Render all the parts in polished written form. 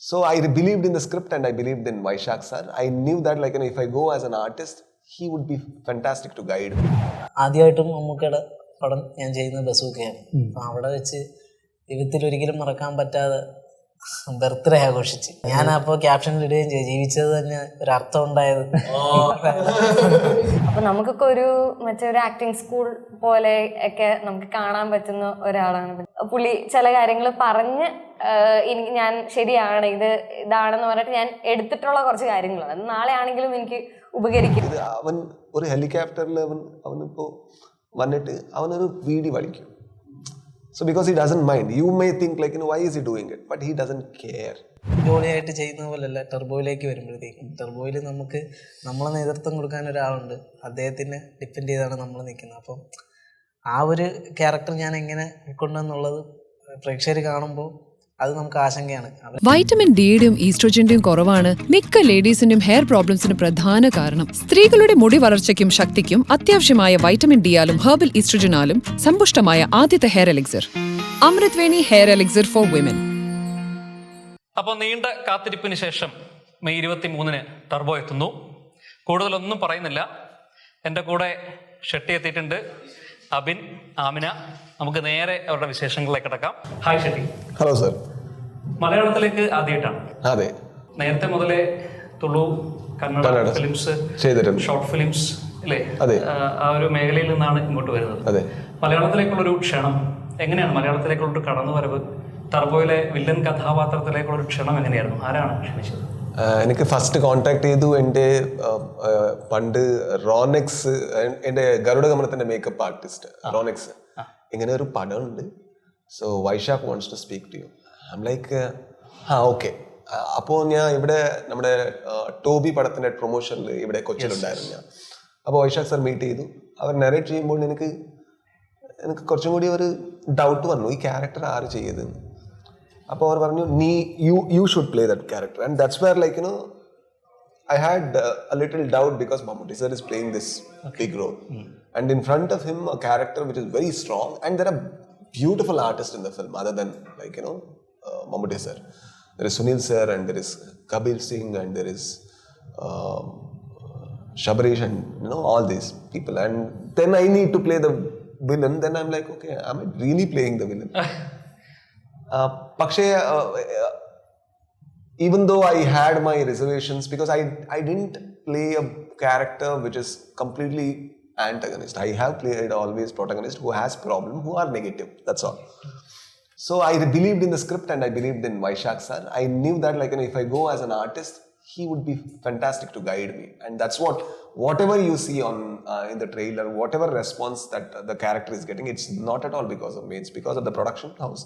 So I believed in the script and I believed in Vaishak sir. I knew that like, if I go as an artist, he would be fantastic to guide me. ആദ്യമായിട്ടും മമ്മൂക്കയുടെ പടം ഞാൻ ചെയ്യുന്നത് ബസൂക്കയാണ്. അപ്പം അവിടെ വെച്ച് ജീവിതത്തിൽ ഒരിക്കലും മറക്കാൻ പറ്റാതെ ബർത്ത്ഡേ ആഘോഷിച്ച് ഞാൻ അപ്പോൾ ക്യാപ്ഷനിൽ ഇടുകയും ചെയ്തു, ജീവിച്ചത് തന്നെ ഒരർത്ഥം ഉണ്ടായത്. അപ്പൊ നമുക്കൊക്കെ ഒരു ആക്ടിങ് സ്കൂൾ പോലെ ഒക്കെ നമുക്ക് കാണാൻ പറ്റുന്ന ഒരാളാണ് പുള്ളി. ചില കാര്യങ്ങൾ പറഞ്ഞ് എനിക്ക് ഞാൻ ശരിയാണ് ഇതാണെന്ന് പറഞ്ഞിട്ട് ഞാൻ എടുത്തിട്ടുള്ള കുറച്ച് കാര്യങ്ങളാണ്. അത് നാളെ ആണെങ്കിലും എനിക്ക് ഉപകരിക്കും. അവൻ ഒരു ഹെലികോപ്റ്ററിൽ അവനിപ്പോ വന്നിട്ട് അവനൊരു വീഡിയോ വലിക്കും. So because he doesn't mind, you may think like, why is he doing it? But he doesn't care. ജോലിയായിട്ട് ചെയ്യുന്ന പോലെയല്ല ടെർബോയിലേക്ക് വരുമ്പോഴത്തേക്കും. ടെർബോയിൽ നമുക്ക് നമ്മളെ നേതൃത്വം കൊടുക്കാൻ ഒരാളുണ്ട്, അദ്ദേഹത്തിനെ ഡിപ്പെൻഡ് ചെയ്താണ് നമ്മൾ നിൽക്കുന്നത്. അപ്പം ആ ഒരു ക്യാരക്ടർ ഞാൻ എങ്ങനെ ഉൾക്കൊണ്ടെന്നുള്ളത് പ്രേക്ഷകർ കാണുമ്പോൾ അത് നമുക്ക് ആശങ്കയാണ്. വൈറ്റമിൻ ഡിയുടെയും ഈസ്ട്രോജന്റെയും കുറവാണ് മിക്ക ലേഡീസിന്റെയും ഹെയർ പ്രോബ്ലംസിന് പ്രധാന കാരണം. സ്ത്രീകളുടെ മുടി വളർച്ചയ്ക്കും ശക്തിക്കും അത്യാവശ്യമായ വൈറ്റമിൻ ഡിയാലും ഹെർബൽ ഈസ്ട്രോജനാലും സമ്പുഷ്ടമായ ആദ്യത്തെ hair elixir Amrit Veni hair elixir for women. അപ്പോൾ നീണ്ട കാത്തിരിപ്പിന് ശേഷം മെയ് 23-ന് ടർബോ എത്തുന്നു. കൂടുതലൊന്നും പറയുന്നില്ല. എൻ്റെ കൂടെ ഷെട്ടി എത്തിയിട്ടുണ്ട്, അബിൻ, ആമിന. നമുക്ക് നേരെ അവരുടെ വിശേഷങ്ങളിലേക്ക് കിടക്കാം. ഹായ് ഷെട്ടി. Hello sir. മലയാളത്തിലേക്ക് ആദ്യമായിട്ടാണ്? അതെ. നേരത്തെ മുതലേ Tulu, Kannada films, short films അല്ലേ, ആ ഒരു മേഖലയിൽ നിന്നാണ് ഇങ്ങോട്ട് വരുന്നത്. അതെ. മലയാളത്തിലേക്കുള്ളൊരു ക്ഷണം എങ്ങനെയാണ്? മലയാളത്തിലേക്കുള്ളൊരു കടന്നുവരവ്, ടർബോയിലെ വില്ലൻ കഥാപാത്രത്തിലേക്കുള്ളൊരു ക്ഷണം എങ്ങനെയായിരുന്നു? ആരാണ് ക്ഷണിച്ചത്? എനിക്ക് ഫസ്റ്റ് കോൺടാക്ട് ചെയ്തു എൻ്റെ പണ്ട് റോനെക്സ്, എൻ്റെ ഗരുഡഗമനത്തിൻ്റെ മേക്കപ്പ് ആർട്ടിസ്റ്റ് റോനെക്സ്. ഇങ്ങനെ ഒരു പടമുണ്ട്, so Vaishakh wants to speak to you. I am like okay. അപ്പോൾ ഞാൻ ഇവിടെ നമ്മുടെ ടോബി പടത്തിൻ്റെ പ്രൊമോഷനിൽ ഇവിടെ കൊച്ചിയിലുണ്ടായിരുന്നു ഞാൻ. അപ്പോൾ വൈശാഖ് സർ മീറ്റ് ചെയ്തു. അവർ നരേറ്റ് ചെയ്യുമ്പോൾ എനിക്ക് കുറച്ചും കൂടി ഒരു ഡൗട്ട് വന്നു, ഈ ക്യാരക്ടർ ആര് ചെയ്തതെന്ന്. അപ്പോൾ അവർ പറഞ്ഞു, you should play that character. And that's where like, I had a little doubt because Mammootty sir is playing this big role. And in front of him, a character which is very strong. And there are beautiful artists in the film other than like, Mammootty sir. There is Sunil sir and there is Kabir Singh and there is Shabrish and all these people. And then I need to play the villain. Then I'm like, okay, am I really playing the villain? പക്ഷേ even though I had my reservations because I didn't play a character which is completely antagonist. I have played always protagonist who has problem, who are negative. That's all. So I believed in the script and I believed in Vaishak sir. I knew that like, if I go as an artist, he would be fantastic to guide me. And that's whatever you see on in the trailer, whatever response that the character is getting, it's not at all because of me. It's because of the production house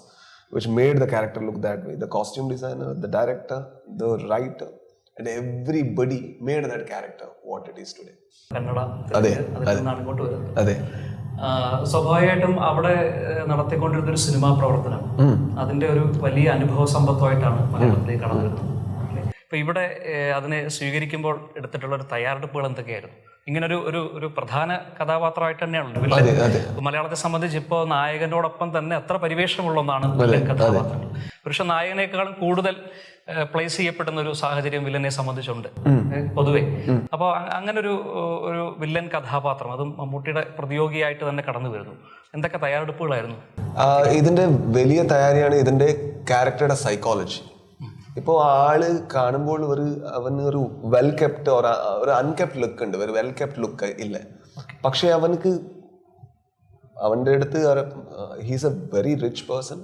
which made the character look that way. The costume designer, the director, the writer, and everybody made that character what it is today. അതെ. സ്വാഭാവികമായിട്ടും അവിടെ നടത്തിക്കൊണ്ടിരുന്നൊരു cinema പ്രവർത്തനം, അതിന്റെ ഒരു വലിയ അനുഭവ സമ്പത്തുമായിട്ടാണ് മലയാളത്തിലേക്ക് കടന്നു വരുന്നത്. ഇപ്പൊ ഇവിടെ അതിനെ സ്വീകരിക്കുമ്പോൾ എടുത്തിട്ടുള്ള ഒരു തയ്യാറെടുപ്പുകൾ എന്തൊക്കെയായിരുന്നു? ഇങ്ങനൊരു ഒരു പ്രധാന കഥാപാത്രമായിട്ട് തന്നെയാണല്ലോ മലയാളത്തെ സംബന്ധിച്ച്. ഇപ്പോൾ നായകനോടൊപ്പം തന്നെ അത്ര പരിവേഷമുള്ള ഒന്നാണ് വില്ലൻ കഥാപാത്രങ്ങൾ. പുരുഷ നായകനേക്കാളും കൂടുതൽ പ്ലേസ് ചെയ്യപ്പെടുന്ന ഒരു സാഹചര്യം വില്ലനെ സംബന്ധിച്ചുണ്ട് പൊതുവെ. അപ്പോൾ അങ്ങനെ ഒരു വില്ലൻ കഥാപാത്രം, അതും മമ്മൂട്ടിയുടെ പ്രതിയോഗിയായിട്ട് തന്നെ കടന്നു വരുന്നു. എന്തൊക്കെ തയ്യാറെടുപ്പുകളായിരുന്നു? ഇതിന്റെ വലിയ തയ്യാറിയാണ് ഇതിന്റെ ക്യാരക്ടറുടെ സൈക്കോളജി. ഇപ്പോൾ ആള് കാണുമ്പോൾ അവന് ഒരു വെൽ കെപ്റ്റ് ഒരു അൺകെപ്റ്റ് ലുക്ക് ഉണ്ട്, ഒരു വെൽ കെപ്റ്റ് ലുക്ക് ഇല്ല. പക്ഷെ അവൻ്റെ അടുത്ത് he's A very rich person,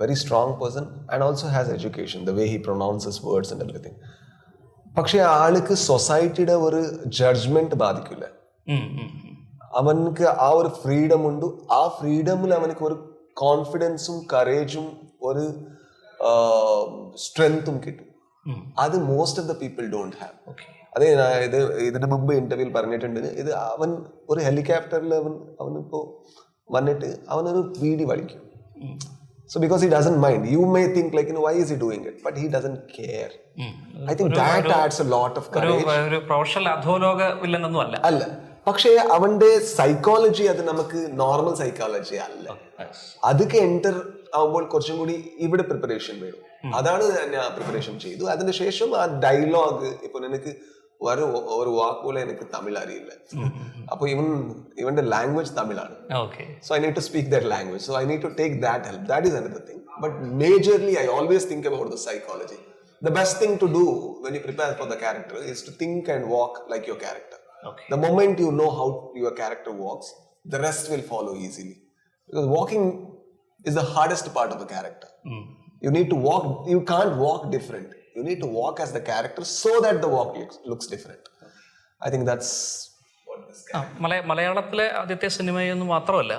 very strong person and also has education, the way he pronounces words and everything. പക്ഷെ ആൾക്ക് സൊസൈറ്റിയുടെ ഒരു ജഡ്ജ്മെന്റ് ബാധിക്കില്ല. അവനക്ക് ആ ഒരു ഫ്രീഡം ഉണ്ട്. ആ ഫ്രീഡമിൽ അവനക്ക് ഒരു കോൺഫിഡൻസും കറേജും ഒരു സ്ട്രെങ്ത്തും കിട്ടും. അത് most of the people don't have. അതെ, ഇതിന് മുമ്പ് ഇന്റർവ്യൂവിൽ പറഞ്ഞിട്ടുണ്ട്, ഇത് അവൻ ഒരു ഹെലികോപ്റ്ററിൽ അവനിപ്പോ വന്നിട്ട് അവനൊരു വീഡിയോ വലിക്കും. So because he doesn't mind, you may think like, why is he doing it? But he doesn't care. I think that adds a lot of courage. ഒരു പ്രൊഫഷണൽ അധോലോക വില്ലനൊന്നും അല്ല. പക്ഷേ അവന്റെ സൈക്കോളജി അത് നമുക്ക് നോർമൽ സൈക്കോളജി അല്ല. അതൊക്കെ എൻ്റർ ആവുമ്പോൾ കുറച്ചും കൂടി ഇവിടെ പ്രിപ്പറേഷൻ വേണം. അതാണ് ഞാൻ പ്രിപ്പറേഷൻ ചെയ്തു. അതിനുശേഷം ആ ഡയലോഗ് ഇപ്പൊ എനിക്ക് ഒരു വാക്ക് പോലെ എനിക്ക് തമിഴ് അറിയില്ല. അപ്പൊ ഇവന്റെ language തമിഴാണ്. So I need to speak that language. So I need to take that help. That is another thing. But majorly I always think about the psychology. The best thing to do when you prepare for the character is to think and walk like your character. The moment you know how your character walks, the rest will follow easily. Because walking is the hardest part of a character. You need to walk, you can't walk different. You need to walk as the character so that the walk looks different. I think that's what this മലയാളത്തിലെ ആദ്യത്തെ സിനിമയെന്ന് മാത്രമല്ല,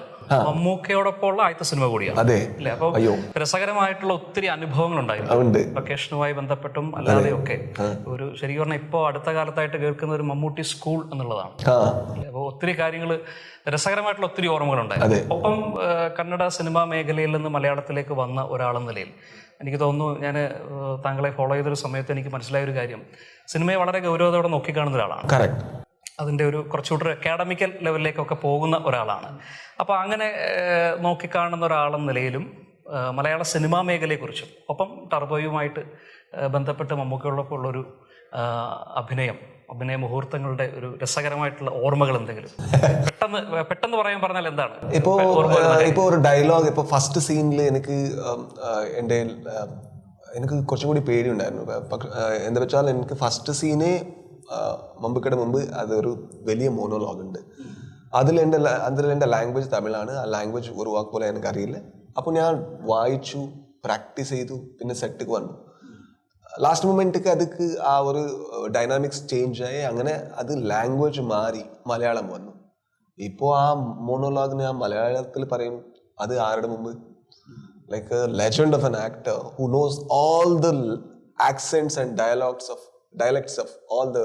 മമ്മൂക്കയോടൊപ്പമുള്ള ആദ്യത്തെ cinema കൂടിയാണ് അതെ. അല്ലേ? അപ്പോൾ രസകരമായിട്ടുള്ള ഒത്തിരി അനുഭവങ്ങൾ ഉണ്ടായിരുന്നു ലൊക്കേഷനുമായി ബന്ധപ്പെട്ടും അല്ലാതെയും ഒക്കെ. ഒരു ശരിക്കും പറഞ്ഞാൽ ഇപ്പോൾ അടുത്ത കാലത്തായിട്ട് കേൾക്കുന്ന ഒരു മമ്മൂട്ടി സ്കൂൾ എന്നുള്ളതാണ്. അപ്പോൾ ഒത്തിരി കാര്യങ്ങൾ, രസകരമായിട്ടുള്ള ഒത്തിരി ഓർമ്മകളുണ്ടായിരുന്നു. ഒപ്പം കന്നഡ സിനിമാ മേഖലയിൽ നിന്ന് മലയാളത്തിലേക്ക് വന്ന ഒരാളെന്ന നിലയിൽ എനിക്ക് തോന്നുന്നു, ഞാൻ താങ്കളെ ഫോളോ ചെയ്തൊരു സമയത്ത് എനിക്ക് മനസ്സിലായ ഒരു കാര്യം, സിനിമയെ വളരെ ഗൗരവത്തോടെ നോക്കിക്കാണുന്ന ഒരാളാണ്. അതിൻ്റെ ഒരു കുറച്ചുകൂടി അക്കാഡമിക്കൽ ലെവലിലേക്കൊക്കെ പോകുന്ന ഒരാളാണ്. അപ്പോൾ അങ്ങനെ നോക്കിക്കാണുന്ന ഒരാളെന്ന നിലയിലും മലയാള സിനിമാ മേഖലയെക്കുറിച്ചും ഒപ്പം ടർബോയുമായിട്ട് ബന്ധപ്പെട്ട് മമ്മൂക്കയോടൊപ്പം ഉള്ളൊരു അഭിനയ മുഹൂർത്തങ്ങളുടെ ഒരു രസകരമായിട്ടുള്ള ഓർമ്മകൾ എന്തെങ്കിലും പെട്ടെന്ന് പറഞ്ഞാൽ എന്താണ്? ഇപ്പൊ ഒരു ഡയലോഗ്, ഇപ്പൊ ഫസ്റ്റ് സീനിൽ എനിക്ക് കുറച്ചും കൂടി പേടിയുണ്ടായിരുന്നു. എന്താ വെച്ചാൽ എനിക്ക് ഫസ്റ്റ് സീന് മമ്മൂക്കയുടെ മുമ്പ് അതൊരു വലിയ മോണോലോഗ് ഉണ്ട്. അതിലെൻ്റെ ലാംഗ്വേജ് തമിഴാണ്. ആ ലാംഗ്വേജ് ഒരു വാക്ക് പോലെ എനിക്ക് അറിയില്ല. അപ്പോൾ ഞാൻ വായിച്ചു, പ്രാക്ടീസ് ചെയ്തു, പിന്നെ സെറ്റിക്ക് വന്നു. ലാസ്റ്റ് മൊമെന്റിക്ക് അതിക്ക് ആ ഒരു ഡൈനാമിക്സ് ചേഞ്ച് ആയി, അങ്ങനെ അത് ലാംഗ്വേജ് മാറി മലയാളം വന്നു. ഇപ്പോൾ ആ മോണോലോഗ് ഞാൻ മലയാളത്തിൽ പറയും. അത് ആരുടെ മുമ്പ്? Like A legend of an actor who knows all the ആക്സെന്റ്സ് and dialects of all the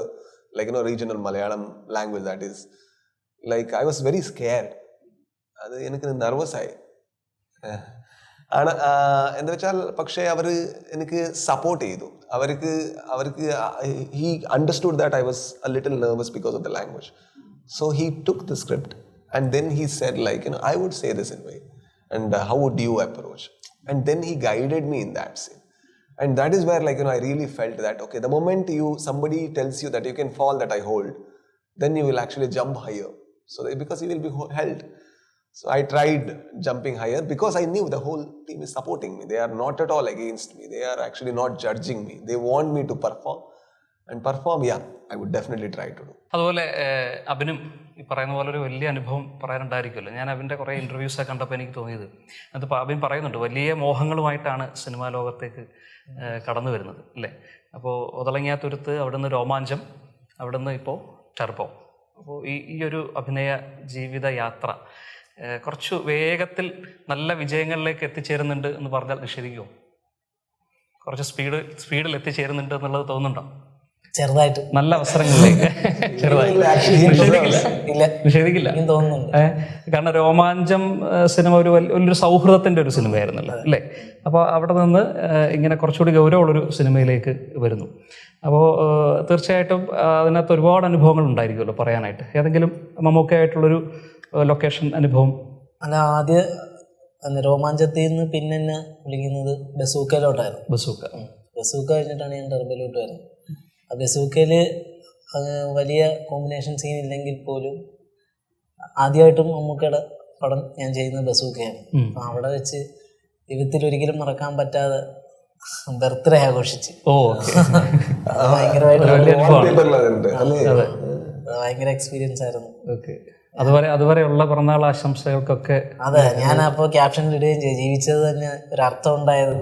regional Malayalam language. That is like I was very scared. അത് എനിക്ക് നെർവസ് ആയി. എന്താ വെച്ചാൽ പക്ഷേ അവർ എനിക്ക് സപ്പോർട്ട് ചെയ്തു. അവർക്ക് he understood that I was a little nervous because of the language. So he took the script and then he said I would say this in way, and how would you approach? And then he guided me in that scene. And that is where I really felt that okay, the moment somebody tells you that you can fall, that I hold, then you will actually jump higher. So because you will be held. So I tried jumping higher because I knew the whole team is supporting me. They are not at all against me. They are actually not judging me. They want me to perform. And perform, yeah, I would definitely try to do. അതുപോലെ അഭിനും ഈ പറയുന്ന പോലെ ഒരു വലിയ അനുഭവം പറയാനുണ്ടായിരിക്കുമല്ലോ. ഞാൻ അവൻ്റെ കുറേ ഇൻ്റർവ്യൂസൊക്കെ കണ്ടപ്പോൾ എനിക്ക് തോന്നിയത്, അതിപ്പോൾ അഭിൻ പറയുന്നുണ്ട്, വലിയ മോഹങ്ങളുമായിട്ടാണ് സിനിമാ ലോകത്തേക്ക് കടന്നു വരുന്നത് അല്ലേ? അപ്പോൾ ഒതളങ്ങിയ തുരുത്ത്, അവിടുന്ന് രോമാഞ്ചം, അവിടുന്ന് ഇപ്പോൾ ടർബോ. അപ്പോൾ ഈ ഒരു അഭിനയ ജീവിത യാത്ര കുറച്ച് വേഗത്തിൽ നല്ല വിജയങ്ങളിലേക്ക് എത്തിച്ചേരുന്നുണ്ട് എന്ന് പറഞ്ഞാൽ നിഷേധിക്കുമോ? കുറച്ച് സ്പീഡിൽ എത്തിച്ചേരുന്നുണ്ട് എന്നുള്ളത് തോന്നുന്നുണ്ടോ? ചെറുതായിട്ട് നല്ല അവസരങ്ങളിലേക്ക് നിഷേധിക്കില്ല തോന്നുന്നുണ്ട്. കാരണം രോമാഞ്ചം സിനിമ വലിയൊരു സൗഹൃദത്തിന്റെ ഒരു സിനിമയായിരുന്നല്ലോ അല്ലേ? അപ്പോൾ അവിടെ നിന്ന് ഇങ്ങനെ കുറച്ചുകൂടി ഗൗരവമുള്ളൊരു സിനിമയിലേക്ക് വരുന്നു. അപ്പോൾ തീർച്ചയായിട്ടും അതിനകത്ത് ഒരുപാട് അനുഭവങ്ങൾ ഉണ്ടായിരിക്കുമല്ലോ പറയാനായിട്ട്. ഏതെങ്കിലും മമ്മൂക്കയായിട്ടുള്ളൊരു ലൊക്കേഷൻ അനുഭവം? അല്ല, ആദ്യ രോമാഞ്ചത്തിൽ നിന്ന് പിന്നെ എന്നെ വിളിക്കുന്നത് ബസൂക്കയിലോട്ടായിരുന്നു. ബസൂക്ക കഴിഞ്ഞിട്ടാണ് ഞാൻ ടർബോയിലോട്ട് വരുന്നത്. ആ ബസൂക്കയിൽ വലിയ കോമ്പിനേഷൻ സീൻ ഇല്ലെങ്കിൽ പോലും ആദ്യമായിട്ടും മമ്മൂക്കയുടെ പടം ഞാൻ ചെയ്യുന്നത് ബസൂക്കയാണ്. അപ്പം അവിടെ വെച്ച് ജീവിതത്തിൽ ഒരിക്കലും മറക്കാൻ പറ്റാതെ ബർത്ത്ഡേ ആഘോഷിച്ച് ഭയങ്കര എക്സ്പീരിയൻസ് ആയിരുന്നു. അതുവരെയുള്ള പിറന്നാൾ ആശംസകൾക്കൊക്കെ അതെ, ഞാൻ അപ്പോൾ ക്യാപ്ഷനിൽ ഇടുകയും ചെയ്തു, ജീവിച്ചത് തന്നെ ഒരു അർത്ഥം ഉണ്ടായത്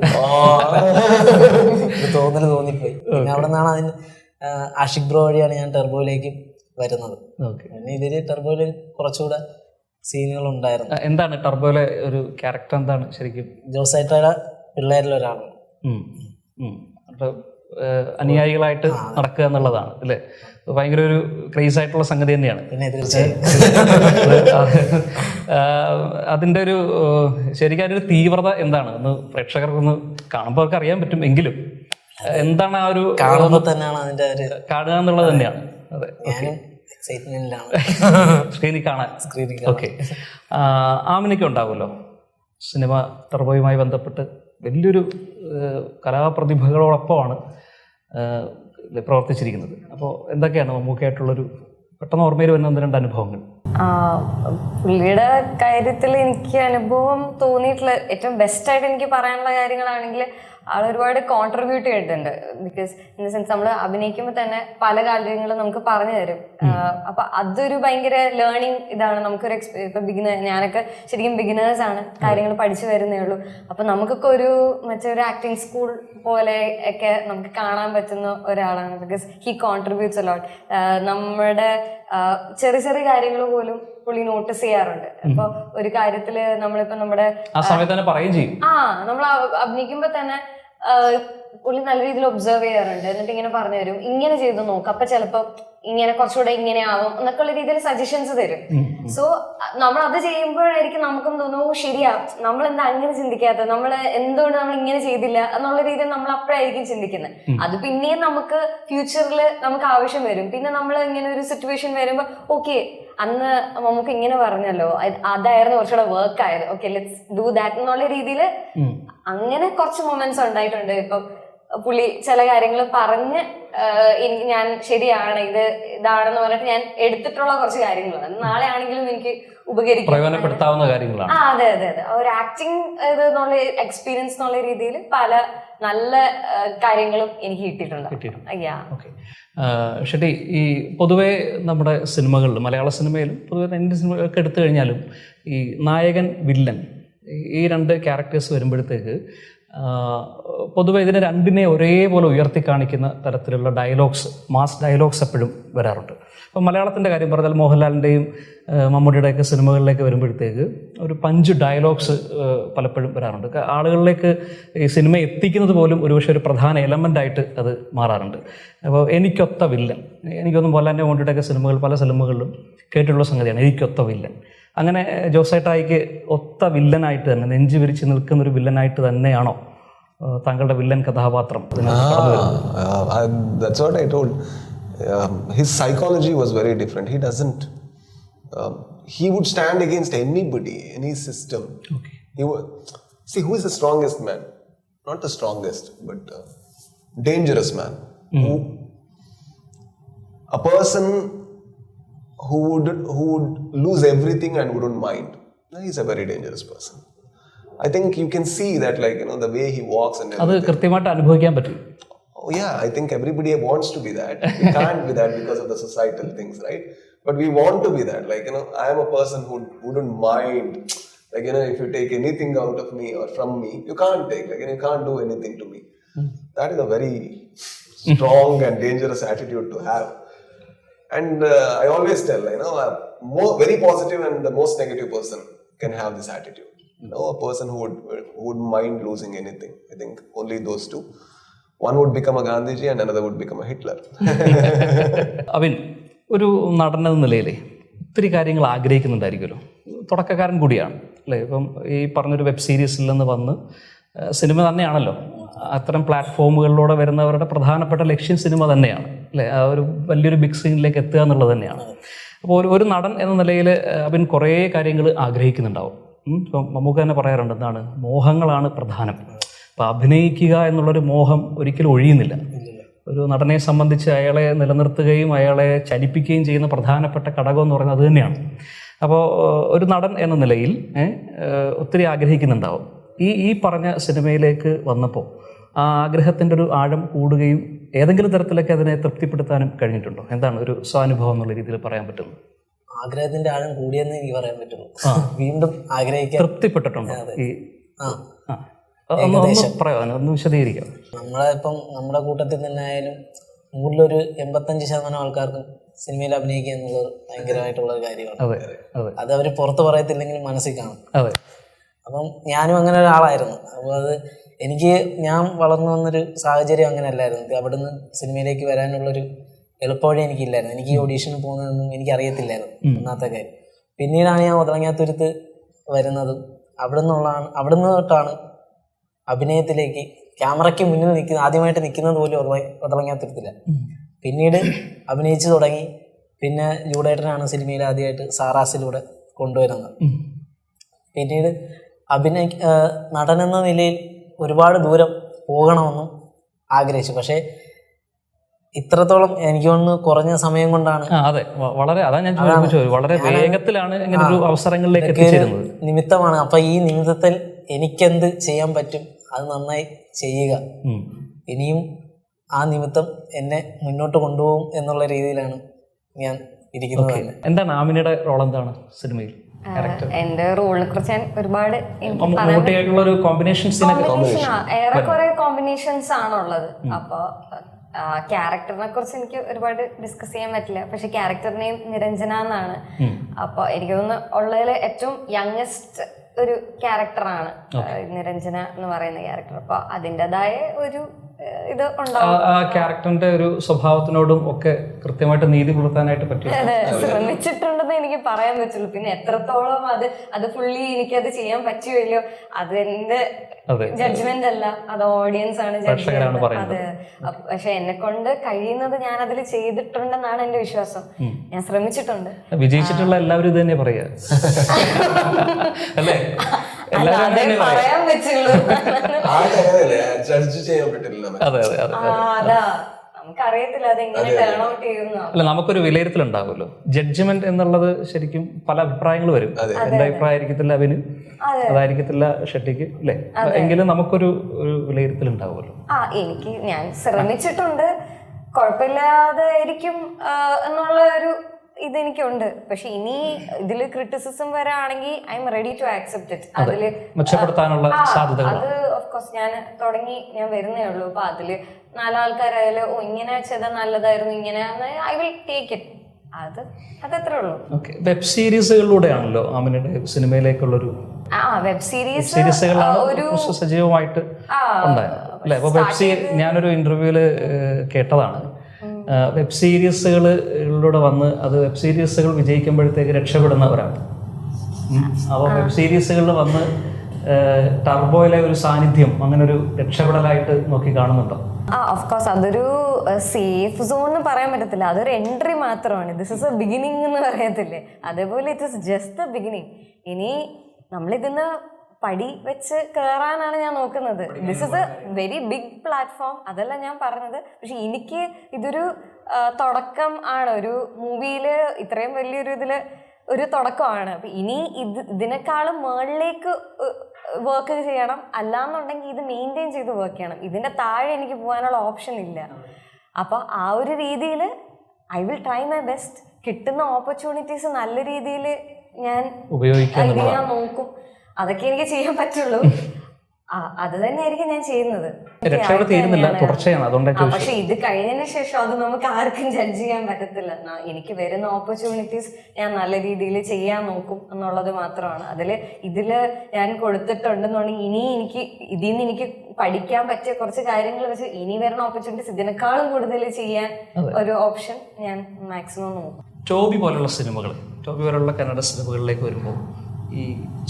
തോന്നിപ്പോയി. പിന്നെ അവിടെ നിന്നാണ് അതിന് ആഷിക് ബ്രോ വഴിയാണ് ഞാൻ ടർബോയിലേക്ക് വരുന്നത്. പിന്നെ ഇതില് ടർബോയില് കുറച്ചുകൂടെ സീനുകൾ ഉണ്ടായിരുന്നു. എന്താണ് ടർബോയിലെ ഒരു ക്യാരക്ടർ? എന്താണ് ശരിക്കും? ജോസൈറ്റയുടെ പിള്ളേരിലൊരാളാണ്. അനുയായികളായിട്ട് നടക്കുക എന്നുള്ളതാണ് അല്ലേ? ഭയങ്കര ഒരു ക്രേസ് ആയിട്ടുള്ള സംഗതി തന്നെയാണ്. പിന്നെ തീർച്ചയായും അതിൻ്റെ ഒരു ശരിക്കും അതിൻ്റെ തീവ്രത എന്താണ് എന്ന് പ്രേക്ഷകർക്കൊന്ന് കാണുമ്പോൾ അവർക്ക് അറിയാൻ പറ്റും. എങ്കിലും എന്താണ് ആ ഒരു കാണുമ്പോൾ തന്നെയാണ് അതിൻ്റെ ഒരു കാണുക എന്നുള്ളത് തന്നെയാണ്. അതെ, സ്ക്രീനിൽ കാണാൻ. ഓക്കെ, ആമിനൊക്കെ ഉണ്ടാവുമല്ലോ സിനിമ ടർബോയുമായി ബന്ധപ്പെട്ട് വലിയൊരു കലാപ്രതിഭകളോടൊപ്പമാണ് പ്രവർത്തിച്ചിരിക്കുന്നത്. അപ്പോൾ എന്തൊക്കെയാണ് മമ്മൂക്കയായിട്ടുള്ളൊരു പെട്ടെന്ന് ഓർമ്മയിൽ വരുന്ന 1-2 അനുഭവങ്ങൾ? പുള്ളിയുടെ കാര്യത്തിൽ എനിക്ക് അനുഭവം തോന്നിയിട്ടുള്ള ഏറ്റവും ബെസ്റ്റായിട്ട് എനിക്ക് പറയാനുള്ള കാര്യങ്ങളാണെങ്കിൽ ആൾ ഒരുപാട് കോൺട്രിബ്യൂട്ട് ചെയ്തിട്ടുണ്ട്. ബിക്കോസ് ഇൻ ദ സെൻസ് നമ്മൾ അഭിനയിക്കുമ്പോൾ തന്നെ പല കാര്യങ്ങളും നമുക്ക് പറഞ്ഞു തരും. അപ്പൊ അതൊരു ഭയങ്കര ലേണിംഗ് ഇതാണ്. നമുക്കൊരു ഇപ്പൊ ഞാനൊക്കെ ശരിക്കും ബിഗിനേഴ്സ് ആണ്, കാര്യങ്ങൾ പഠിച്ചു വരുന്നേ ഉള്ളൂ. അപ്പൊ നമുക്കൊക്കെ ഒരു മറ്റൊരു ആക്ടിങ് സ്കൂൾ പോലെ ഒക്കെ നമുക്ക് കാണാൻ പറ്റുന്ന ഒരാളാണ്. Because he contributes a lot. നമ്മുടെ ചെറിയ ചെറിയ കാര്യങ്ങൾ പോലും പുള്ളി നോട്ടീസ് ചെയ്യാറുണ്ട്. അപ്പൊ ഒരു കാര്യത്തില് നമ്മളിപ്പോ നമ്മുടെ നമ്മൾ അഭിനയിക്കുമ്പോ തന്നെ പുള്ളി നല്ല രീതിയിൽ ഒബ്സർവ് ചെയ്യാറുണ്ട്. എന്നിട്ട് ഇങ്ങനെ പറഞ്ഞു തരും, ഇങ്ങനെ ചെയ്ത് നോക്കാം, അപ്പൊ ചിലപ്പോ ഇങ്ങനെ കുറച്ചുകൂടെ ഇങ്ങനെ ആവും എന്നൊക്കെ ഉള്ള രീതിയിൽ സജഷൻസ് തരും. സോ നമ്മൾ അത് ചെയ്യുമ്പോഴായിരിക്കും നമുക്കും തോന്നുന്നു ശരിയാ, നമ്മൾ എന്താ അങ്ങനെ ചിന്തിക്കാത്തത്, നമ്മൾ എന്തുകൊണ്ട് നമ്മൾ ഇങ്ങനെ ചെയ്തില്ല എന്നുള്ള രീതിയിൽ നമ്മൾ അപ്പോഴായിരിക്കും ചിന്തിക്കുന്നത്. അത് പിന്നെയും നമുക്ക് ഫ്യൂച്ചറിൽ നമുക്ക് ആവശ്യം വരും. പിന്നെ നമ്മൾ ഇങ്ങനെ ഒരു സിറ്റുവേഷൻ വരുമ്പോ ഓക്കെ അന്ന് നമുക്ക് ഇങ്ങനെ പറഞ്ഞല്ലോ, അതായിരുന്നു കുറച്ചുകൂടെ വർക്ക് ആയത്, ഓക്കെ ലെറ്റ്സ് ഡു ദാറ്റ് എന്നുള്ള രീതിയിൽ അങ്ങനെ കുറച്ച് മൊമെന്റ്സ് ഉണ്ടായിട്ടുണ്ട്. ഇപ്പം പുള്ളി ചില കാര്യങ്ങൾ പറഞ്ഞ് ഞാൻ ശരിയാണ് ഇതാണെന്ന് പറഞ്ഞിട്ട് ഞാൻ എടുത്തിട്ടുള്ള കുറച്ച് കാര്യങ്ങളാണ്. അത് നാളെ ആണെങ്കിലും എനിക്ക് ഉപകരിക്കും, പ്രയോജനപ്പെടുത്താവുന്ന കാര്യങ്ങളാണ്. അതെ അതെ അതെ. ഒരു ആക്ടിങ് എന്നുള്ള എക്സ്പീരിയൻസ് എന്നുള്ള രീതിയിൽ പല നല്ല കാര്യങ്ങളും എനിക്ക് കിട്ടിയിട്ടുണ്ട്. ഷെട്ടി, ഈ പൊതുവേ നമ്മുടെ സിനിമകളിലും മലയാള സിനിമയിലും പൊതുവെ ഇന്ത്യൻ സിനിമയൊക്കെ എടുത്തു കഴിഞ്ഞാലും ഈ നായകൻ വില്ലൻ ഈ 2 ക്യാരക്ടേഴ്സ് വരുമ്പോഴത്തേക്ക് പൊതുവെ ഇതിനെ രണ്ടിനെ ഒരേപോലെ ഉയർത്തി കാണിക്കുന്ന തരത്തിലുള്ള ഡയലോഗ്സ്, മാസ് ഡയലോഗ്സ് എപ്പോഴും വരാറുണ്ട്. അപ്പം മലയാളത്തിൻ്റെ കാര്യം പറഞ്ഞാൽ മോഹൻലാലിൻ്റെയും മമ്മൂട്ടിയുടെയൊക്കെ സിനിമകളിലേക്ക് വരുമ്പോഴത്തേക്ക് ഒരു പഞ്ച് ഡയലോഗ്സ് പലപ്പോഴും വരാറുണ്ട്. ആളുകളിലേക്ക് ഈ സിനിമ എത്തിക്കുന്നത് പോലും ഒരുപക്ഷെ ഒരു പ്രധാന എലമെൻ്റായിട്ട് അത് മാറാറുണ്ട്. അപ്പോൾ എനിക്കൊത്ത വില്ലൻ, എനിക്കൊന്നും മോഹൻലാലിൻ്റെ മമ്മൂട്ടിയുടെയൊക്കെ സിനിമകൾ പല സിനിമകളിലും കേട്ടിട്ടുള്ള സംഗതിയാണ് എനിക്കൊത്ത വില്ലൻ. അങ്ങനെ ജോസേട്ടായിക്ക് ഒത്ത വില്ലനായിട്ട് തന്നെ, നെഞ്ചു വിരിച്ച് നിൽക്കുന്നൊരു വില്ലനായിട്ട് തന്നെയാണോ താങ്കളുടെ വില്ലൻ കഥാപാത്രം? That's what I told. His psychology was very different. He doesn't. He would stand against anybody, any system. Okay. He would see who is the strongest man. Not the strongest, but dangerous man. Who, a person who would lose everything and wouldn't mind. He's a very dangerous person. I think you can see that, like, the way he walks and everything. അത് കൃത്യമായിട്ട് അനുഭവിക്കാൻ പറ്റും. Oh yeah, I think everybody wants to be that. We can't be that because of the societal things, right? But we want to be that. Like, I am a person who wouldn't mind. Like, if you take anything out of me or from me, you can't take. Like, you can't do anything to me. That is a very strong and dangerous attitude to have. And I always tell, very positive and the most negative person can have this attitude. A person who would mind losing anything. I think only those two. One would become a Gandhiji and another would become a Hitler. Avin, ഒരു നടനെന്ന നിലയിലെ ഒത്തിരി കാര്യങ്ങൾ ആഗ്രഹിക്കുന്നുണ്ടായിരിക്കുമല്ലോ. തുടക്കക്കാരൻ കൂടിയാണ് അല്ലേ? ഇപ്പം ഈ പറഞ്ഞൊരു web സീരീസിൽ നിന്ന് വന്ന് സിനിമ തന്നെയാണല്ലോ, അത്തരം പ്ലാറ്റ്ഫോമുകളിലൂടെ വരുന്നവരുടെ പ്രധാനപ്പെട്ട ലക്ഷ്യം സിനിമ തന്നെയാണ് അല്ലേ? ആ ഒരു വലിയൊരു ബിഗ് സ്ക്രീനിലേക്ക് എത്തുക എന്നുള്ളത് തന്നെയാണ്. അപ്പോൾ ഒരു നടൻ എന്ന നിലയിൽ അവൻ കുറേ കാര്യങ്ങൾ ആഗ്രഹിക്കുന്നുണ്ടാവും. ഇപ്പം മമ്മൂക്ക തന്നെ പറയാറുണ്ട്, എന്താണ്, മോഹങ്ങളാണ് പ്രധാനം. അപ്പം അഭിനയിക്കുക എന്നുള്ളൊരു മോഹം ഒരിക്കലും ഒഴിയുന്നില്ല. ഒരു നടനെ സംബന്ധിച്ച് അയാളെ നിലനിർത്തുകയും അയാളെ ചലിപ്പിക്കുകയും ചെയ്യുന്ന പ്രധാനപ്പെട്ട ഘടകം എന്ന് പറയുന്നത് അത് തന്നെയാണ്. അപ്പോൾ ഒരു നടൻ എന്ന നിലയിൽ ഒത്തിരി ആഗ്രഹിക്കുന്നുണ്ടാവും. ഈ പറഞ്ഞ സിനിമയിലേക്ക് വന്നപ്പോൾ ആ ആഗ്രഹത്തിൻ്റെ ഒരു ആഴം കൂടുകയും ഏതെങ്കിലും തരത്തിലൊക്കെ അതിനെ തൃപ്തിപ്പെടുത്താനും കഴിഞ്ഞിട്ടുണ്ടോ? എന്താണ് ഒരു സ്വാനുഭവം എന്നുള്ള രീതിയിൽ പറയാൻ പറ്റുന്നത്? ആഗ്രഹത്തിന്റെ ആഴം കൂടിയെന്ന് എനിക്ക് പറയാൻ പറ്റുള്ളൂ. വീണ്ടും ആഗ്രഹിക്കാൻ തൃപ്തിപ്പെട്ടിട്ടുണ്ടോ? ഒന്ന് വിശദീകരിക്കാം. നമ്മളിപ്പം നമ്മുടെ കൂട്ടത്തിൽ തന്നെ ആയാലും 100-ൽ 85% ആൾക്കാർക്കും സിനിമയിൽ അഭിനയിക്കുക എന്നുള്ളത് ഭയങ്കരമായിട്ടുള്ള ഒരു കാര്യമാണ്. അത് അവർ പുറത്ത് പറയത്തില്ലെങ്കിലും മനസ്സിൽ കാണും. അപ്പം ഞാനും അങ്ങനെ ഒരാളായിരുന്നു. അപ്പോൾ അത് ഞാൻ വളർന്നു വന്നൊരു സാഹചര്യം അങ്ങനെ അല്ലായിരുന്നു. അവിടുന്ന് സിനിമയിലേക്ക് വരാനുള്ളൊരു എളുപ്പവഴി എനിക്കില്ലായിരുന്നു. എനിക്ക് ഈ ഓഡീഷന് പോകുന്നതൊന്നും എനിക്ക് അറിയത്തില്ലായിരുന്നു ഒന്നാമത്തെ കാര്യം. പിന്നീടാണ് ഞാൻ ഒതളങ്ങാത്തുരുത്ത് വരുന്നതും. അവിടുന്ന് തൊട്ടാണ് അഭിനയത്തിലേക്ക്, ക്യാമറയ്ക്ക് മുന്നിൽ ആദ്യമായിട്ട് നിൽക്കുന്നത് പോലും ഒതളങ്ങാത്തുരുത്തില്ല. പിന്നീട് അഭിനയിച്ചു തുടങ്ങി. പിന്നെ ജൂഡേട്ടനാണ് സിനിമയിൽ ആദ്യമായിട്ട് സാറാസിലൂടെ കൊണ്ടുവരുന്നത്. പിന്നീട് നടനെന്ന നിലയിൽ ഒരുപാട് ദൂരം പോകണമെന്നും ആഗ്രഹിച്ചു. പക്ഷേ ഇത്രത്തോളം എനിക്ക് തോന്നുന്നു കുറഞ്ഞ സമയം കൊണ്ടാണ്. അതെ, വളരെ അതാ ഞാൻ ചോദിച്ചത്, വളരെ വേഗത്തിലാണ് ഇങ്ങനെ ഒരു അവസരങ്ങളിലേക്ക് എത്തിച്ചേരുന്നത്. നിമിത്തമാണ്. അപ്പൊ ഈ നിമിത്തത്തിൽ എനിക്കെന്ത് ചെയ്യാൻ പറ്റും, അത് നന്നായി ചെയ്യുക. ഇനിയും ആ നിമിത്തം എന്നെ മുന്നോട്ട് കൊണ്ടുപോകും എന്നുള്ള രീതിയിലാണ് ഞാൻ ഇരിക്കുന്നത് തന്നെ. എന്താണ് ആമിനയുടെ റോൾ, എന്താണ് സിനിമയിൽ? എന്റെ റോളിനെ കുറിച്ച് ഞാൻ ഒരുപാട് ഏറെക്കുറെ കോമ്പിനേഷൻസ് ആണുള്ളത്. അപ്പൊ ക്യാരക്ടറിനെ കുറിച്ച് എനിക്ക് ഒരുപാട് ഡിസ്കസ് ചെയ്യാൻ പറ്റില്ല. പക്ഷെ ക്യാരക്ടർ നെയിം നിരഞ്ജന എന്നാണ്. അപ്പൊ എനിക്ക് തോന്നുന്നു ഉള്ളതിൽ ഏറ്റവും യങ്ങസ്റ്റ് ഒരു ക്യാരക്ടറാണ് നിരഞ്ജന എന്ന് പറയുന്ന ക്യാരക്ടർ. അപ്പൊ അതിൻ്റെതായ ഒരു ഇത് ഉണ്ടാവും. ആ ക്യാരക്ടറിന്റെ ഒരു സ്വഭാവത്തിനോടും ഒക്കെ കൃത്യമായിട്ട് നീതി പുലർത്താനായിട്ട് പറ്റും. അതെ, ശ്രമിച്ചിട്ടുണ്ടെന്ന് എനിക്ക് പറയാൻ പറ്റുള്ളൂ. പിന്നെ എത്രത്തോളം അത് ഫുള്ളി എനിക്കത് ചെയ്യാൻ പറ്റുമല്ലോ, അത് എന്റെ ജഡ്ജ്മെന്റ് അല്ല, അത് ഓഡിയൻസ് ആണ് ജഡ്ജ്. അതെ, പക്ഷെ എന്നെ കൊണ്ട് കഴിയുന്നത് ഞാൻ അതിൽ ചെയ്തിട്ടുണ്ടെന്നാണ് എന്റെ വിശ്വാസം. ഞാൻ ശ്രമിച്ചിട്ടുണ്ട്. വിജയിച്ചിട്ടുള്ള എല്ലാവരും ഇത് തന്നെ പറയാ അല്ലേ? പറയാൻ പറ്റുള്ളൂ. അതാ നമുക്കറിയത്തില്ല അതെങ്ങനെ ടേൺ ഔട്ട് ചെയ്യുന്നു. അല്ല, നമുക്കൊരു വിലയിരുത്തലുണ്ടാവുമല്ലോ. ജഡ്ജ്മെന്റ് എന്നുള്ളത് ശരിക്കും പല അഭിപ്രായങ്ങൾ വരും. എന്റെ അഭിപ്രായം ആയിരിക്കത്തില്ല അവന്, അതായിരിക്കത്തില്ല ഷെട്ടിക്ക്, അല്ലേ? എങ്കിലും നമുക്കൊരു വിലയിരുത്തൽ ഉണ്ടാവുമല്ലോ. ഞാൻ ശ്രമിച്ചിട്ടുണ്ട്, കുഴപ്പമില്ലാതെ ആയിരിക്കും എന്നുള്ള ഒരു ഇതെനിക്കുണ്ട്. പക്ഷെ ഇനി ഇതില് ക്രിറ്റിസിസം വരാണെങ്കിൽ I am ready to accept it. അതില് മെച്ചപ്പെടുത്താനുള്ള സാധ്യതകൾ അത് ഓഫ്കോഴ്സ് ഞാൻ വരുന്നേ ഉള്ളൂ. അപ്പൊ അതില് നാലാൾക്കാരായാലും ഇങ്ങനെ ചെയ്താൽ നല്ലതായിരുന്നു, ഇങ്ങനെ ഐ വിൽ ടേക്ക് ഇറ്റ്. അതത്രേ ഉള്ളൂ. വെബ് സീരീസുകളിലൂടെയാണല്ലോ ആമിനയുടെ സിനിമയിലേക്കുള്ളൊരു വെബ് സീരീസുകളാണ് ഒരു സജീവമായിട്ട് ഉണ്ടായത്, അല്ലെ? അപ്പൊ ഞാനൊരു ഇന്റർവ്യൂല് കേട്ടതാണ്, വെബ് സീരീസുകളിലൂടെ വന്ന് അത് വെബ് സീരീസുകൾ വിജയിക്കുമ്പോഴത്തേക്ക് രക്ഷപ്പെടുന്ന ഒരാൾ. അപ്പോൾ വെബ് സീരീസുകളിൽ വന്ന് ടർബോയിലെ ഒരു സാന്നിധ്യം അങ്ങനെ ഒരു രക്ഷപ്പെടലായിട്ട് നോക്കി കാണുന്നുണ്ടോ? ഓഫ്കോഴ്സ് അതൊരു സേഫ് സോൺ എന്ന് പറയാൻ പറ്റത്തില്ല, അതൊരു എൻട്രി മാത്രമാണ്. ദിസ് ഇസ് എ ബിഗിനിങ് എന്ന് പറയത്തില്ലേ, അതേപോലെ it is just a beginning. ഇനി നമ്മളിതിന്ന് പടി വെച്ച് കയറാനാണ് ഞാൻ നോക്കുന്നത്. This is a very big platform, അതല്ല ഞാൻ പറഞ്ഞത്. പക്ഷെ എനിക്ക് ഇതൊരു തുടക്കം ആണ്. ഒരു മൂവിയില് ഇത്രയും വലിയൊരു ഇതില് ഒരു തുടക്കമാണ്. അപ്പൊ ഇനി ഇതിനേക്കാളും മുകളിലേക്ക് വർക്ക് ചെയ്യണം. അല്ലാന്നുണ്ടെങ്കിൽ ഇത് മെയിൻറ്റെയിൻ ചെയ്ത് വർക്ക് ചെയ്യണം. ഇതിന്റെ താഴെ എനിക്ക് പോകാനുള്ള ഓപ്ഷൻ ഇല്ല. അപ്പൊ ആ ഒരു രീതിയിൽ I will try my best. കിട്ടുന്ന ഓപ്പർച്യൂണിറ്റീസ് നല്ല രീതിയിൽ ഞാൻ ഉപയോഗിക്കാൻ നോക്കും. അതൊക്കെ എനിക്ക് ചെയ്യാൻ പറ്റുള്ളൂ. അത് തന്നെയായിരിക്കും ഞാൻ ചെയ്യുന്നത്. പക്ഷെ ഇത് കഴിഞ്ഞതിന് ശേഷം അത് നമുക്ക് ആർക്കും ജഡ്ജ് ചെയ്യാൻ പറ്റത്തില്ല. എനിക്ക് വരുന്ന ഓപ്പർച്യൂണിറ്റീസ് ഞാൻ നല്ല രീതിയിൽ ചെയ്യാൻ നോക്കും എന്നുള്ളത് മാത്രമാണ്. ഇതില് ഞാൻ കൊടുത്തിട്ടുണ്ടെന്നുണ്ടെങ്കിൽ ഇനി ഇതിൽ നിന്ന് എനിക്ക് പഠിക്കാൻ പറ്റിയ കുറച്ച് കാര്യങ്ങൾ വെച്ച് ഇനി വരുന്ന ഓപ്പർച്യൂണിറ്റീസ് ഇതിനേക്കാളും കൂടുതൽ ചെയ്യാൻ ഒരു ഓപ്ഷൻ ഞാൻ മാക്സിമം നോക്കും. ടോബി പോലുള്ള കന്നഡ സിനിമകളിലേക്ക് വരുമ്പോൾ ഈ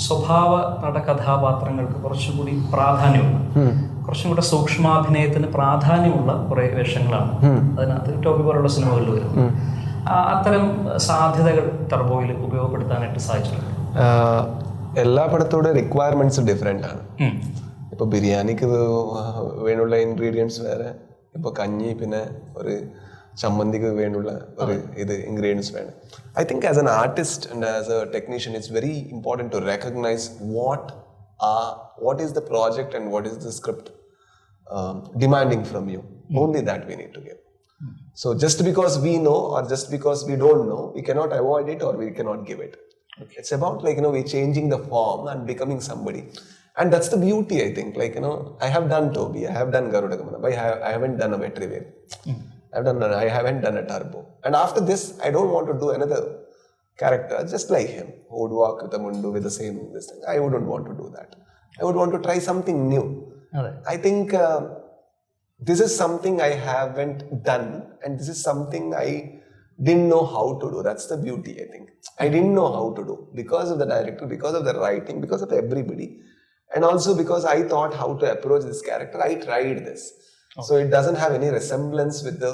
സ്വഭാവ നടകഥാപാത്രങ്ങൾക്ക് കുറച്ചും കൂടി പ്രാധാന്യമുണ്ട്, കുറച്ചും കൂടെ സൂക്ഷ്മാഭിനയത്തിന് പ്രാധാന്യമുള്ള കുറെ വേഷങ്ങളാണ് അതിനകത്ത് ടോബി പോലുള്ള സിനിമകളിൽ വരുന്നത്. അത്തരം സാധ്യതകൾ ടർബോയിൽ ഉപയോഗപ്പെടുത്താനായിട്ട് സാധിച്ചിട്ടുണ്ട്. എല്ലാ പടത്തോടെ റിക്വയർമെന്റ്സ് ഡിഫറെന്റ് ആണ്. ഇപ്പൊ ബിരിയാണിക്ക് വേണ്ടുള്ള ഇൻഗ്രീഡിയൻസ് വേറെ, ഇപ്പൊ കഞ്ഞി പിന്നെ ഒരു ചമ്മന്തിക്ക് വേണ്ടുള്ള ഒരു ഇൻഗ്രീഡിയൻസ് വേണം. I think as an artist and as a technician, it's very important to recognize what is the project and what is the script demanding from you. Only that we need to give. So just because we know or just because we don't know, we cannot avoid it or we cannot give it. It's about we changing the form and becoming somebody. And that's the beauty, I think. I have done Toby, I have done Garuda Gamana, but I haven't done a Vetrivel. I haven't done a Turbo. And after this, I don't want to do another character just like him who would walk with a mundu with the same this thing. I wouldn't want to do that. I would want to try something new. I think this is something I haven't done, and this is something I didn't know how to do. That's the beauty, I think. I didn't know how to do because of the director, because of the writing, because of everybody. And also because I thought how to approach this character. I tried this. So it doesn't have any resemblance with the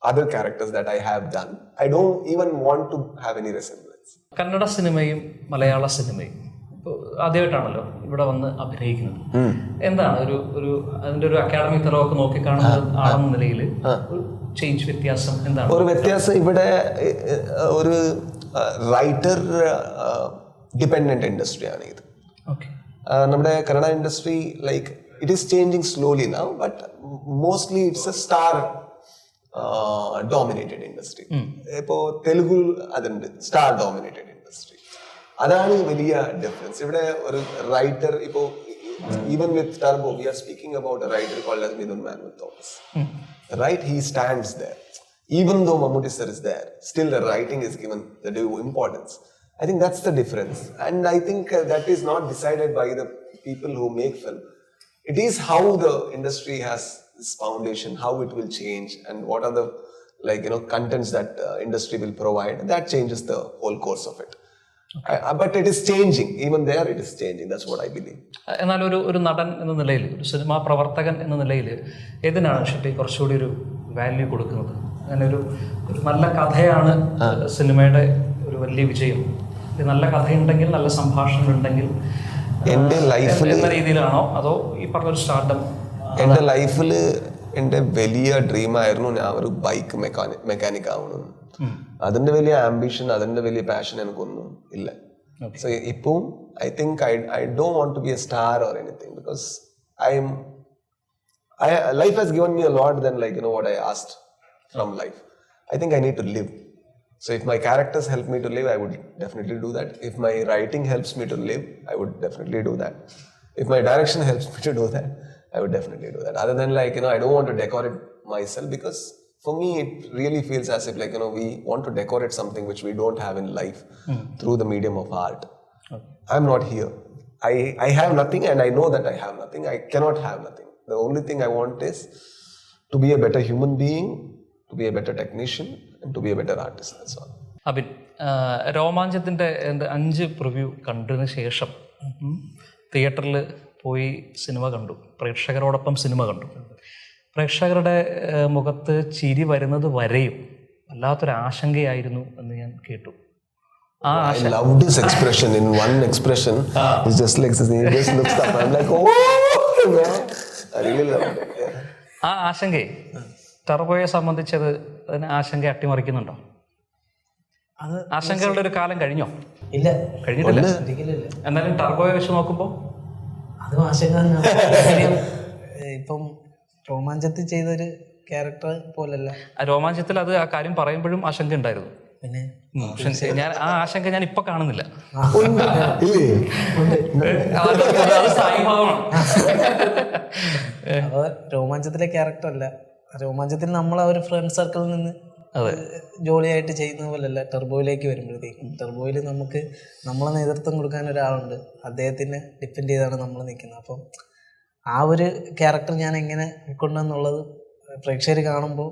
other characters that I have done. I don't even want to have any resemblance. Kannada സിനിമയും മലയാള സിനിമയും ആദ്യമായിട്ടാണല്ലോ ഇവിടെ വന്ന് അഭിനയിക്കുന്നത്. എന്താണ് ഒരു അതിന്റെ ഒരു academic തറവൊക്കെ നോക്കിക്കാണുന്ന ആളെന്ന നിലയിൽ ഒരു ചേഞ്ച്, വ്യത്യാസം എന്താണ്? ഒരു വ്യത്യാസം ഇവിടെ ഒരു റൈറ്റർ ഡിപ്പെൻഡൻറ്റ് ഇൻഡസ്ട്രിയാണ് ഇത്. ഓക്കെ. നമ്മുടെ Kannada industry like it is changing slowly now, but mostly it's A star dominated industry. ഇപ്പോൾ തെലുഗു അതുണ്ട്, സ്റ്റാർ ഡോമിനേറ്റഡ് ഇൻഡസ്ട്രി. അതാണ് വലിയ ഡിഫറൻസ്. ഇവിടെ ഒരു റൈറ്റർ ഇപ്പോൾ even with Turbo we are speaking about a writer called as Midhun Manuel Thomas. Right, he stands there. Even though Mammootty sir is there, still the writing is given the due importance. I think that's the difference. And I think that is not decided by the people who make film. It is how the industry has this foundation, how it will change, and what are the contents that industry will provide. That changes the whole course of it. But it is changing. Even there it is changing. That's what I believe. എന്നാൽ ഒരു നടൻ എന്ന നിലയിൽ, ഒരു cinema പ്രവർത്തകൻ എന്ന നിലയിൽ ഏതിനാണ് ഷിപ്പി കുറച്ചുകൂടി ഒരു വാല്യൂ കൊടുക്കുന്നത്? അങ്ങനെ ഒരു നല്ല കഥയാണ് സിനിമയുടെ ഒരു വലിയ വിജയം. നല്ല കഥയുണ്ടെങ്കിൽ, നല്ല സംഭാഷണം ഉണ്ടെങ്കിൽ എൻ്റെ ലൈഫിൽ എന്ന രീതിയിലാണോ, അതോ ഈ പറഞ്ഞൊരു സ്റ്റാർഡം? എൻ്റെ ലൈഫിൽ എൻ്റെ വലിയ ഡ്രീമായിരുന്നു ഞാൻ ഒരു ബൈക്ക് മെക്കാനിക് ആവണം. അതിൻ്റെ വലിയ ആംബിഷൻ, അതിൻ്റെ വലിയ പാഷൻ എനിക്കൊന്നും ഇല്ല. സോ ഇപ്പം I think I don't want to be a star or anything, because life has given me a lot than what I asked from life. I think I need to live. So if my characters help me to live, I would definitely do that. If my writing helps me to live, I would definitely do that. If my direction helps me to do that, I would definitely do that. Other than I don't want to decorate myself, because for me it really feels as if we want to decorate something which we don't have in life through the medium of art. Okay. I'm not here. I have nothing, and I know that I have nothing. I cannot have nothing. The only thing I want is to be a better human being, to be a better technician, and to be a better artist. That's all. Abin, രോമാഞ്ചത്തിൻ്റെ 5 preview കണ്ടതിന് ശേഷം തിയേറ്ററിൽ പോയി cinema കണ്ടു, പ്രേക്ഷകരോടൊപ്പം cinema കണ്ടു. പ്രേക്ഷകരുടെ മുഖത്ത് ചിരി വരുന്നത് വരെയും വല്ലാത്തൊരു ആശങ്കയായിരുന്നു എന്ന് ഞാൻ കേട്ടു. I loved his expression. In one expression, it's just like this. He just looks up. I'm like, oh, man. I really loved it. Yeah. ആ ആശങ്കയെ ടർബോയെ സംബന്ധിച്ചത് അതിന് ആശങ്ക അട്ടിമറിക്കുന്നുണ്ടോ? അത് ആശങ്കകളുടെ ഒരു കാലം കഴിഞ്ഞോ? ഇല്ല, കഴിഞ്ഞിട്ടില്ല. ഒരിക്കലില്ല. എന്നാലും ടർബോയെ വെച്ച് നോക്കുമ്പോൾ അതും ആശങ്ക തന്നെയാണ്. ഇപ്പം രോമാഞ്ചത്തിൽ ചെയ്തൊരു ക്യാരക്ടർ പോലല്ല. രോമാഞ്ചത്തിൽ അത് ആ കാര്യം പറയുമ്പോഴും ആശങ്ക ഉണ്ടായിരുന്നു. പിന്നെ ഞാൻ ആ ആശങ്ക ഞാൻ ഇപ്പൊ കാണുന്നില്ല. അപ്പൊ രോമാഞ്ചത്തിലെ ക്യാരക്ടർ അല്ല. രോമാഞ്ചത്തിൽ നമ്മൾ ആ ഒരു ഫ്രണ്ട് സർക്കിളിൽ നിന്ന് ജോളിയായിട്ട് ചെയ്യുന്ന പോലല്ല ടർബോയിലേക്ക് വരുമ്പോഴത്തേക്കും. ടർബോയിൽ നമുക്ക് നമ്മളെ നേതൃത്വം കൊടുക്കാൻ ഒരാളുണ്ട്, അദ്ദേഹത്തിനെ ഡിപ്പെൻഡ് ചെയ്താണ് നമ്മൾ നിൽക്കുന്നത്. അപ്പം ആ ഒരു ക്യാരക്ടർ ഞാൻ എങ്ങനെ ഉൾക്കൊണ്ടെന്നുള്ളത് പ്രേക്ഷകർ കാണുമ്പോൾ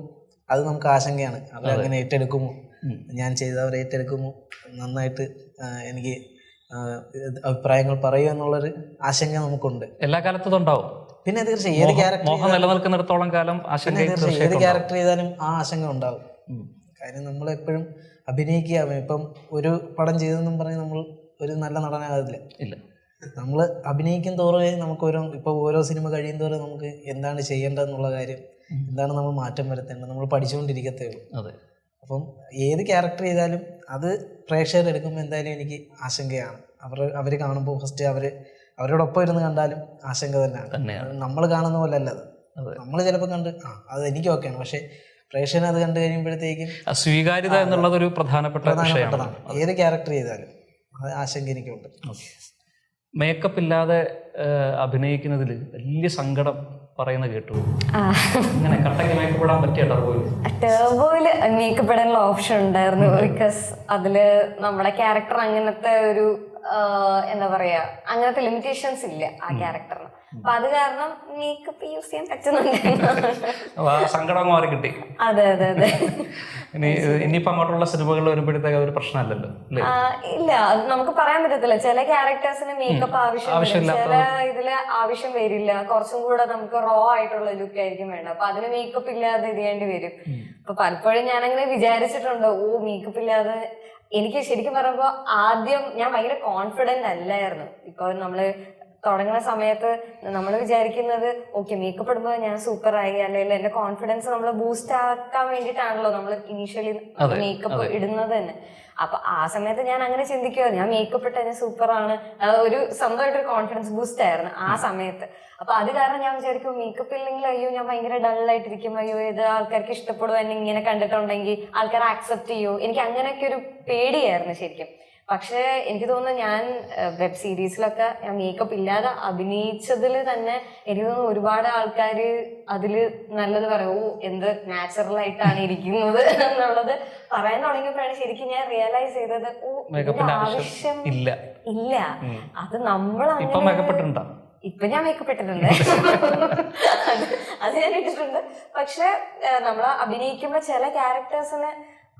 അത് നമുക്ക് ആശങ്കയാണ്. അവരങ്ങനെ ഏറ്റെടുക്കുമോ, ഞാൻ ചെയ്തവർ ഏറ്റെടുക്കുമോ, നന്നായിട്ട് എനിക്ക് അഭിപ്രായങ്ങൾ പറയുക എന്നുള്ളൊരു ആശങ്ക നമുക്കുണ്ട്. എല്ലാ കാലത്തും ഉണ്ടാവും. പിന്നെ തീർച്ചയായും ഏത് ക്യാരക്ടർ നിലനിൽക്കുന്നിടത്തോളം കാലം ആശങ്ക, ഏത് ക്യാരക്ടർ ചെയ്താലും ആ ആശങ്ക ഉണ്ടാവും. കാര്യം നമ്മളെപ്പോഴും അഭിനയിക്കുക. ഇപ്പം ഒരു പടം ചെയ്തെന്നും പറഞ്ഞ് നമ്മൾ ഒരു നല്ല നടനാകില്ല. ഇല്ല, നമ്മൾ അഭിനയിക്കും തോറും നമുക്ക് ഓരോ സിനിമ കഴിയും തോറും നമുക്ക് എന്താണ് ചെയ്യേണ്ടതെന്നുള്ള കാര്യം, എന്താണ് നമ്മൾ മാറ്റം വരുത്തേണ്ടത്, നമ്മൾ പഠിച്ചുകൊണ്ടിരിക്കത്തേ ഉള്ളൂ. അതെ. അപ്പം ഏത് ക്യാരക്ടർ ചെയ്താലും അത് പ്രേക്ഷകർ എടുക്കുമ്പോൾ എന്തായാലും എനിക്ക് ആശങ്കയാണ്. അവർ കാണുമ്പോൾ ഫസ്റ്റ് അവരോടൊപ്പം ഇരുന്ന് കണ്ടാലും ആശങ്ക തന്നെയാണ്. നമ്മൾ കാണുന്ന പോലെ അല്ല അത്. നമ്മൾ ചിലപ്പോൾ കണ്ട് അത് എനിക്ക് ഓക്കെയാണ്, പക്ഷെ പ്രേക്ഷകൻ അത് കണ്ടു കഴിയുമ്പോഴത്തേക്കും സ്വീകാര്യത എന്നുള്ളത് ഒരു പ്രധാനപ്പെട്ടതാണ്. ഏത് ക്യാരക്ടർ ചെയ്താലും അത് ആശങ്ക എനിക്കുണ്ട്. മേക്കപ്പ് ഇല്ലാതെ അഭിനയിക്കുന്നതിൽ വലിയ സങ്കടം പറയുന്ന കേട്ടു. ഇങ്ങനെ കട്ടയ്ക്ക് മേക്കപ്പ് ഇടാൻ പറ്റിയ ടർബോയില് മേക്കപ്പ് ഇടാനുള്ള ഓപ്ഷൻ ഉണ്ടായിരുന്നു. ബിക്കോസ് അതില് നമ്മുടെ ക്യാരക്ടർ അങ്ങനത്തെ ഒരു എന്താ പറയാ, അങ്ങനത്തെ ലിമിറ്റേഷൻസ് ഇല്ല ആ ക്യാരക്ടറിന്. അപ്പൊ അത് കാരണം മേക്കപ്പ് യൂസ് ചെയ്യാൻ പറ്റുന്നുണ്ട്. സങ്കടം മാറി കിട്ടി. അതെ അതെ അതെ. ഇനിയിപ്പോ അങ്ങോട്ടുള്ള സിനിമകൾ വരുമ്പോഴത്തേക്ക് ഒരു പ്രശ്നമല്ലല്ലോ. ഇല്ല, നമുക്ക് പറയാൻ പറ്റത്തില്ല. ചില ക്യാരക്ടേഴ്സിന് മേക്കപ്പ് ആവശ്യമില്ല, ചില ഇതില് ആവശ്യം വരില്ല. കുറച്ചും കൂടെ നമുക്ക് റോ ആയിട്ടുള്ള ലുക്ക് ആയിരിക്കും വേണ്ടത്. അപ്പൊ അതിന് മേക്കപ്പ് ഇല്ലാതെ ഇത് ചെയ്യേണ്ടി വരും. അപ്പൊ പലപ്പോഴും ഞാനങ്ങനെ വിചാരിച്ചിട്ടുണ്ട്, മേക്കപ്പ് ഇല്ലാതെ എനിക്ക് ശരിക്കും പറയുമ്പോൾ ആദ്യം ഞാൻ ഭയങ്കര കോൺഫിഡന്റ് അല്ലായിരുന്നു. ഇപ്പൊ നമ്മള് തുടങ്ങുന്ന സമയത്ത് നമ്മൾ വിചാരിക്കുന്നത് ഓക്കെ മേക്കപ്പ് ഇടുമ്പോൾ ഞാൻ സൂപ്പറായി, അല്ലെങ്കിൽ എന്റെ കോൺഫിഡൻസ് നമ്മൾ ബൂസ്റ്റ് ആക്കാൻ വേണ്ടിയിട്ടാണല്ലോ നമ്മൾ ഇനീഷ്യലി മേക്കപ്പ് ഇടുന്നത് തന്നെ. അപ്പൊ ആ സമയത്ത് ഞാൻ അങ്ങനെ ചിന്തിക്കുക, ഞാൻ മേക്കപ്പ് ഇട്ട് തന്നെ സൂപ്പറാണ്, ഒരു സ്വന്തമായിട്ടൊരു കോൺഫിഡൻസ് ബൂസ്റ്റ് ആയിരുന്നു ആ സമയത്ത്. അപ്പൊ അത് കാരണം ഞാൻ വിചാരിക്കും മേക്കപ്പ് ഇല്ലെങ്കിൽ അയ്യോ ഞാൻ ഭയങ്കര ഡള്ളായിട്ടിരിക്കും, അയ്യോ ഇത് ആൾക്കാർക്ക് ഇഷ്ടപ്പെടുമോ, എന്നെ ഇങ്ങനെ കണ്ടിട്ടുണ്ടെങ്കിൽ ആൾക്കാർ ആക്സെപ്റ്റ് ചെയ്യുമോ, എനിക്ക് അങ്ങനെയൊക്കെ ഒരു പേടിയായിരുന്നു ശരിക്കും. പക്ഷെ എനിക്ക് തോന്നുന്നു ഞാൻ വെബ് സീരീസിലൊക്കെ ഞാൻ മേക്കപ്പ് ഇല്ലാതെ അഭിനയിച്ചതിൽ തന്നെ എനിക്ക് തോന്നുന്നു ഒരുപാട് ആൾക്കാർ അതില് നല്ലത് പറയും, ഓ എന്ത് നാച്ചുറൽ ആയിട്ടാണ് ഇരിക്കുന്നത് എന്നുള്ളത് പറയാൻ തുടങ്ങിയപ്പോഴാണ് ശരിക്കും ഞാൻ റിയലൈസ് ചെയ്തത്, ഓ ആവശ്യം ഇല്ല. അത് നമ്മൾ ഇപ്പൊ ഞാൻ മേക്കപ്പ് ഇട്ടിട്ടുണ്ട്, അത് ഞാൻ ഇട്ടിട്ടുണ്ട്. പക്ഷെ നമ്മൾ അഭിനയിക്കുമ്പോ ചില ക്യാരക്ടേഴ്സിന്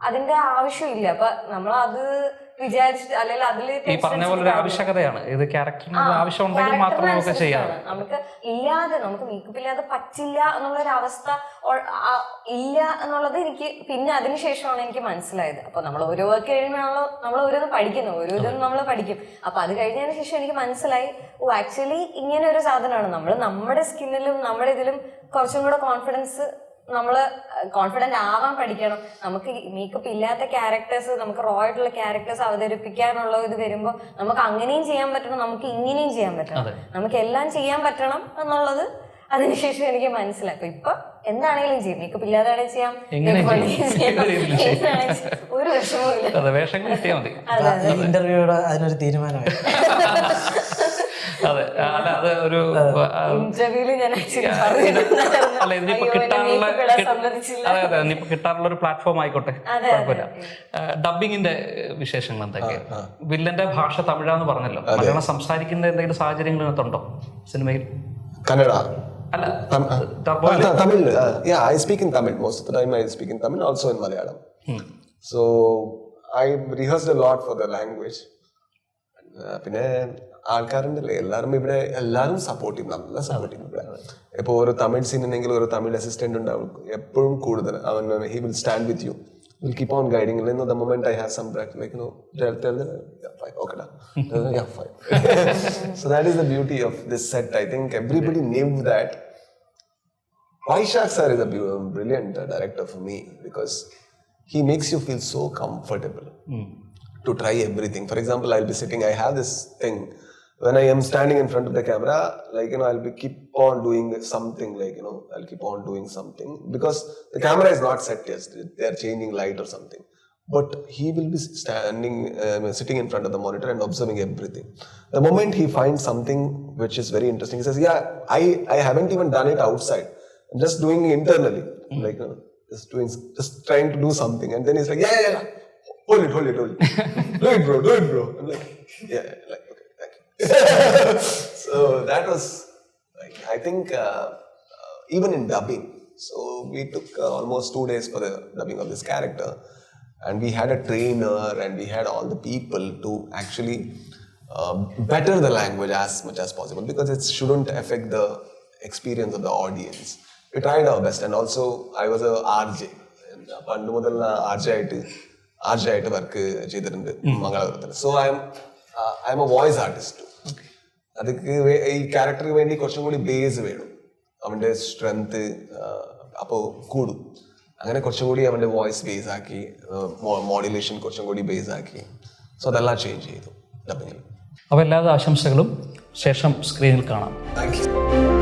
അതിന്റെ ആവശ്യമില്ല. അപ്പൊ നമ്മളത് വിചാരിച്ചിട്ട് അല്ലെങ്കിൽ അതില് ഈ പറഞ്ഞ പോലെ ഒരു ആവശ്യകതയാണ് ഇത്, ക്യാരക്ടറിന് ആവശ്യം ഉണ്ടെങ്കിൽ മാത്രമേ നമുക്ക് ചെയ്യാം. നമുക്ക് ഇല്ലാതെ നമുക്ക് മേക്കപ്പ് ഇല്ലാതെ പറ്റില്ല എന്നുള്ളൊരു അവസ്ഥ ഇല്ല എന്നുള്ളത് എനിക്ക് പിന്നെ അതിനുശേഷമാണ് എനിക്ക് മനസ്സിലായത്. അപ്പൊ നമ്മൾ ഓരോ വർക്ക് കഴിയുമ്പോഴാണല്ലോ നമ്മൾ ഓരോന്ന് പഠിക്കുന്നത്, ഓരോന്നും നമ്മൾ പഠിക്കും. അപ്പൊ അത് കഴിഞ്ഞതിന് ശേഷം എനിക്ക് മനസ്സിലായി, ഓ ആക്ച്വലി ഇങ്ങനെ ഒരു സാധനമാണ്. നമ്മൾ നമ്മുടെ സ്കിന്നിലും നമ്മുടെ ഇതിലും കുറച്ചും കൂടെ കോൺഫിഡൻസ്, നമ്മള് കോൺഫിഡന്റ് ആവാൻ പഠിക്കണം. നമുക്ക് മേക്കപ്പ് ഇല്ലാത്ത ക്യാരക്ടേഴ്സ്, നമുക്ക് റോ ആയിട്ടുള്ള ക്യാരക്ടേഴ്സ് അവതരിപ്പിക്കാനുള്ള ഇത് വരുമ്പോ നമുക്ക് അങ്ങനെയും ചെയ്യാൻ പറ്റണം, നമുക്ക് ഇങ്ങനെയും ചെയ്യാൻ പറ്റണം, നമുക്ക് എല്ലാം ചെയ്യാൻ പറ്റണം എന്നുള്ളത് അതിനുശേഷം എനിക്ക് മനസ്സിലായി. അപ്പൊ ഇപ്പൊ എന്താണെങ്കിലും ചെയ്യും, മേക്കപ്പ് ഇല്ലാതെ ചെയ്യാം, ഒരു വിഷമവും ഇന്റർവ്യൂടെ അതിനൊരു തീരുമാനമായി. അതെ, അല്ല അത് ഒരു അല്ല ഇതിനിപ്പോ കിട്ടാനുള്ള അതെ ഇനിയിപ്പോ കിട്ടാനുള്ള ഒരു പ്ലാറ്റ്ഫോം ആയിക്കോട്ടെ, കുഴപ്പമില്ല. ഡബിങ്ങിന്റെ വിശേഷങ്ങൾ എന്തൊക്കെയാണ്? വില്ലന്റെ ഭാഷ തമിഴാന്ന് പറഞ്ഞല്ലോ, മലയാളം സംസാരിക്കുന്ന എന്തെങ്കിലും സാഹചര്യങ്ങൾ ഇതിനകത്തുണ്ടോ സിനിമയിൽ? കന്നഡ അല്ല Tamil. Yeah, I speak in Tamil. Most of the time I speak in Tamil, also in Malayalam. So I rehearsed a lot for the language. പിന്നെ ആൾക്കാരുണ്ടല്ലേ എല്ലാവരും ഇവിടെ, എല്ലാവരും സപ്പോർട്ട് ചെയ്യും, നല്ല സപ്പോർട്ട് ചെയ്യും ഇവിടെ. ഇപ്പൊ ഒരു തമിഴ് സീൻ ഉണ്ടെങ്കിൽ ഒരു തമിഴ് അസിസ്റ്റന്റ് ഉണ്ടാവും എപ്പോഴും കൂടുതൽ. അവൻ he will stand with you, will keep on guiding. The moment I have some breath, like tell them, yeah, fine, okay, yeah, fine. So that is the beauty of this set. I think everybody knew that. Vaishak sir is a brilliant director for me because he makes you feel so comfortable to try everything. For example, I'll be sitting, I have this thing when I am standing in front of the camera, like I'll be keep on doing something, like I'll keep on doing something because the camera is not set yet, they are changing light or something, but he will be sitting in front of the monitor and observing everything. The moment he finds something which is very interesting, he says, yeah, I haven't even done it outside, I'm just doing it internally, like just trying to do something, and then he's like, yeah, hold it. do it bro. I'm like, yeah, like, okay, thank you. So that was like, I think even in dubbing, so we took almost 2 days for the dubbing of this character, and we had a trainer and we had all the people to actually better the language as much as possible because it shouldn't affect the experience of the audience. We tried our best, and also I was a RJ, and പണ്ട് മുതൽ RJ ആയിട്ട് work ചെയ്തിട്ടുണ്ട് മംഗളപുരത്തിൽ. So I am a voice artist. അതൊക്കെ ഈ ക്യാരക്ടറിന് വേണ്ടി കുറച്ചും കൂടി ബേസ് വേണം, അവൻ്റെ സ്ട്രെങ്ത് അപ്പോൾ കൂടും. അങ്ങനെ കുറച്ചും കൂടി അവൻ്റെ വോയിസ് ബേസ് ആക്കി, മോഡുലേഷൻ കുറച്ചും കൂടി ബേസ് ആക്കി. സോ അതെല്ലാം ചേഞ്ച് ചെയ്തു ഡബിങ്ങിൽ. അപ്പോൾ എല്ലാ ആശംസകളും ശേഷം സ്ക്രീനിൽ കാണാം. Thank you.